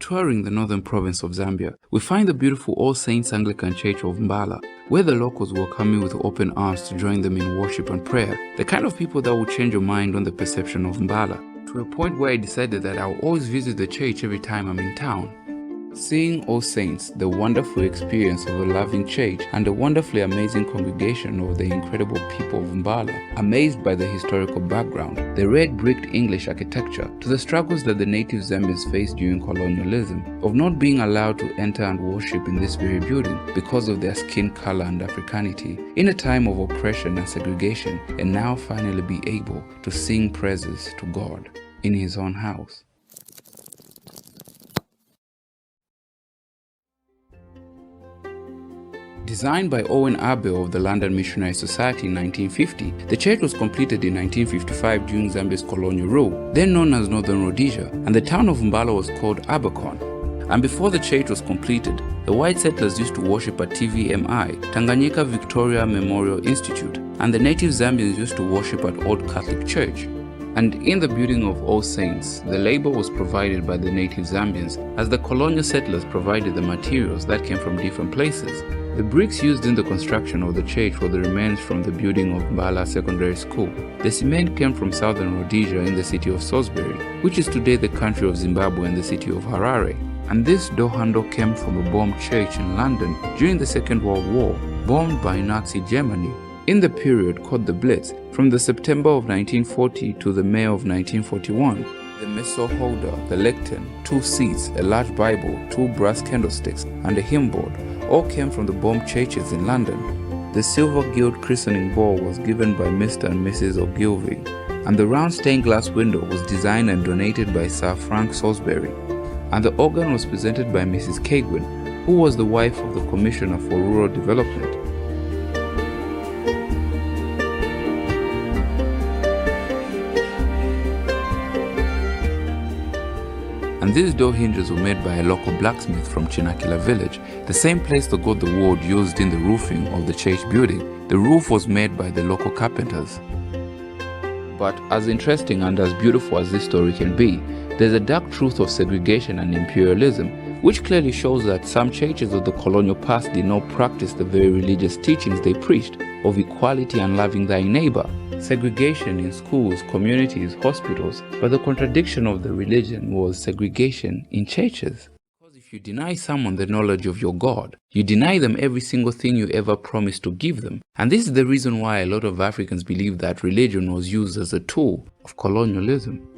touring the northern province of Zambia, we find the beautiful All Saints Anglican Church of Mbala, where the locals welcome you with open arms to join them in worship and prayer. The kind of people that will change your mind on the perception of Mbala, to a point where I decided that I'll always visit the church every time I'm in town. Seeing All Saints, the wonderful experience of a loving church and a wonderfully amazing congregation of the incredible people of Mbala, amazed by the historical background, the red bricked English architecture, to the struggles that the native Zambians faced during colonialism, of not being allowed to enter and worship in this very building because of their skin color and Africanity, in a time of oppression and segregation, and now finally be able to sing praises to God in His own house. Designed by Owen Abel of the London Missionary Society in 1950, the church was completed in 1955 during Zambia's colonial rule, then known as Northern Rhodesia, and the town of Mbala was called Abercorn. And before the church was completed, the white settlers used to worship at TVMI, Tanganyika Victoria Memorial Institute, and the native Zambians used to worship at Old Catholic Church. And in the building of All Saints, the labor was provided by the native Zambians, as the colonial settlers provided the materials that came from different places. The bricks used in the construction of the church were the remains from the building of Mbala Secondary School. The cement came from southern Rhodesia in the city of Salisbury, which is today the country of Zimbabwe and the city of Harare. And this door handle came from a bombed church in London during the Second World War, bombed by Nazi Germany in the period called the Blitz, from the September of 1940 to the May of 1941. The missal holder, the lectern, 2 seats, a large Bible, 2 brass candlesticks, and a hymn board all came from the bombed churches in London. The silver gilt christening ball was given by Mr. and Mrs. Ogilvy, and the round stained glass window was designed and donated by Sir Frank Salisbury, and the organ was presented by Mrs. Kagwin, who was the wife of the Commissioner for Rural Development. And these door hinges were made by a local blacksmith from Chinakila village, the same place that got the wood used in the roofing of the church building. The roof was made by the local carpenters. But as interesting and as beautiful as this story can be, there's a dark truth of segregation and imperialism, which clearly shows that some churches of the colonial past did not practice the very religious teachings they preached of equality and loving thy neighbor. Segregation in schools, communities, hospitals, but the contradiction of the religion was segregation in churches. Because if you deny someone the knowledge of your God, you deny them every single thing you ever promised to give them. And this is the reason why a lot of Africans believe that religion was used as a tool of colonialism.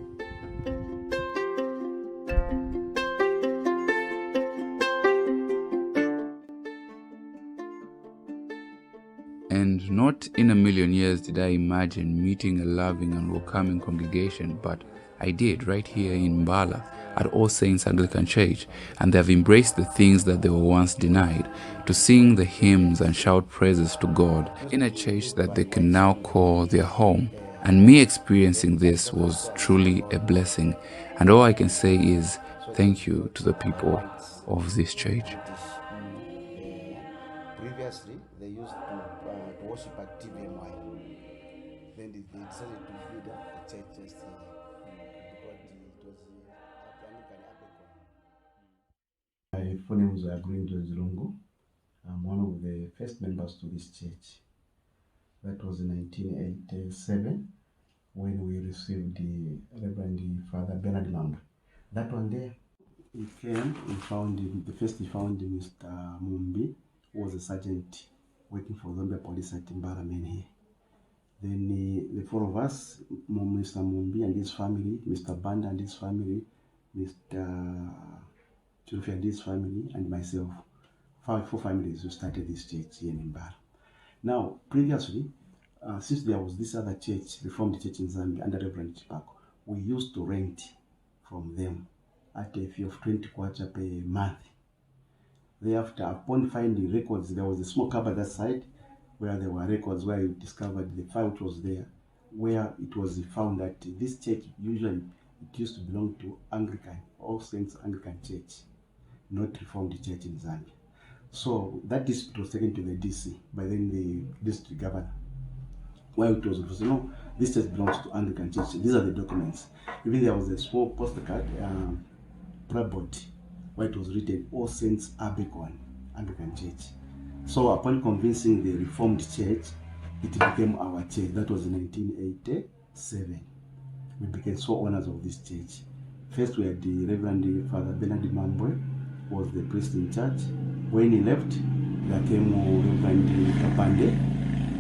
And not in a million years did I imagine meeting a loving and welcoming congregation, but I did right here in Mbala at All Saints Anglican Church, and they have embraced the things that they were once denied, to sing the hymns and shout praises to God in a church that they can now call their home. And me experiencing this was truly a blessing, and all I can say is thank you to the people of this church. Previously, they used to worship at TVMI. Then they decided to build a church just because it was Anglican Abercorn. My full name is Green Zilungu. I'm one of the first members to this church. That was in 1987 when we received the Reverend Father Bernard Mamba. That one there, he came, he found Mr. Mumbi, who was a sergeant working for Zambia Police at Mbala main here. Then the 4 of us, Mr. Mumbi and his family, Mr. Banda and his family, Mr. Chulufi and his family, and myself, 4 families who started this church here in Mbala. Now, previously, since there was this other church, Reformed Church in Zambia, under Reverend Chipako, we used to rent from them at a fee of 20 kwacha per month. Thereafter, upon finding records, there was a small cupboard that side where there were records, where we discovered the file which was there, where it was found that this church usually it used to belong to Anglican, All Saints Anglican Church, not Reformed Church in Zambia. So that dispute was taken to the DC by then the district governor, where it was, this church belongs to Anglican Church. These are the documents. Even there was a small postcard, prayer board where it was written All Saints Anglican Church. So upon convincing the Reformed Church, it became our church. That was in 1987. We became so owners of this church. First, we had the Reverend Father Bernard Mambwe, who was the priest in charge. When he left, there came Reverend Kapande,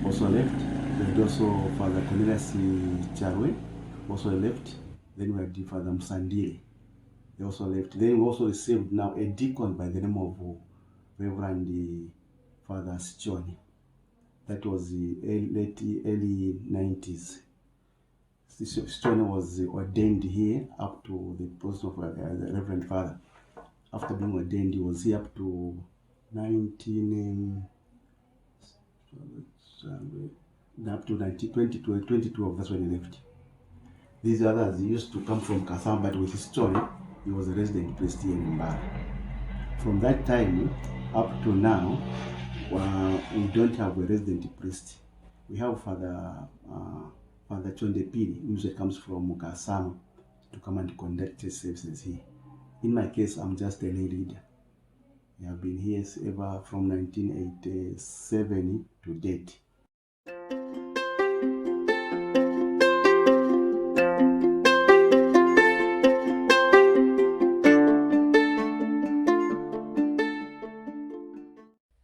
also left. We had also Father Cornelius, also left. Then we had the Father Msandile, they also left. Then we also received now a deacon by the name of Reverend Father Sichoni. That was the early 90s. Sichoni was ordained here up to the post of the Reverend Father. After being ordained, he was here up to 2012. That's when he left. These others used to come from Kasam, but with Sichoni, he was a resident priest here in Mbala. From that time up to now, we don't have a resident priest. We have Father Chonde Piri, who usually comes from Kasam to come and conduct his services here. In my case, I'm just a lay leader. I have been here ever from 1987 to date.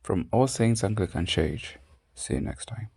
From All Saints Anglican Church, see you next time.